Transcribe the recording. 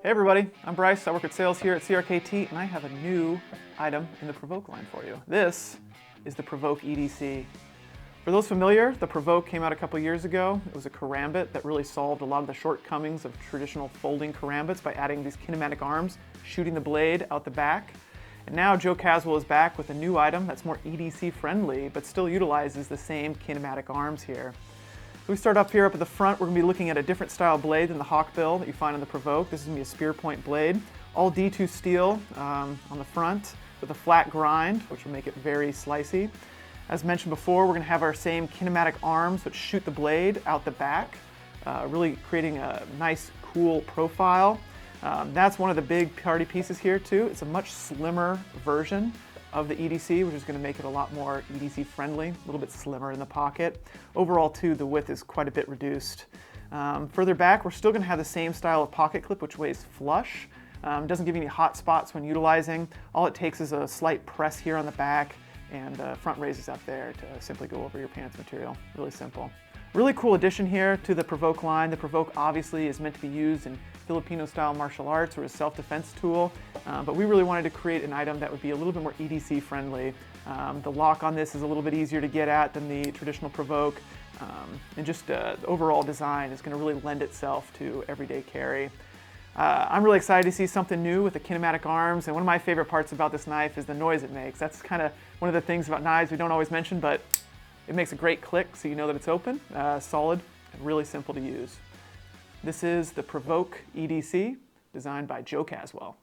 Hey everybody, I'm Bryce. I work at sales here at CRKT, and I have a new item in the Provoke line for you. This is the Provoke EDC. For those familiar, the Provoke came out a couple years ago. It was a karambit that really solved a lot of the shortcomings of traditional folding karambits by adding these kinematic arms, shooting the blade out the back. And now Joe Caswell is back with a new item that's more EDC friendly, but still utilizes the same kinematic arms here. So we start up here up at the front. We're going to be looking at a different style blade than the Hawkbill that you find on the Provoke. This is going to be a spear point blade, all D2 steel on the front with a flat grind, which will make it very slicey. As mentioned before, we're going to have our same kinematic arms which shoot the blade out the back, really creating a nice, cool profile. That's one of the big party pieces here too. It's a much slimmer version of the EDC, which is going to make it a lot more EDC friendly, a little bit slimmer in the pocket. Overall too, the width is quite a bit reduced. Further back, we're still going to have the same style of pocket clip, which weighs flush. Doesn't give you any hot spots when utilizing. All it takes is a slight press here on the back, and front raises up there to simply go over your pants material. Really simple. Really cool addition here to the Provoke line. The Provoke obviously is meant to be used in Filipino-style martial arts or a self-defense tool, but we really wanted to create an item that would be a little bit more EDC friendly. The lock on this is a little bit easier to get at than the traditional Provoke, and just the overall design is going to really lend itself to everyday carry. I'm really excited to see something new with the kinematic arms, and one of my favorite parts about this knife is the noise it makes. That's kind of one of the things about knives we don't always mention, but it makes a great click so you know that it's open, solid, and really simple to use. This is the Provoke EDC, designed by Joe Caswell.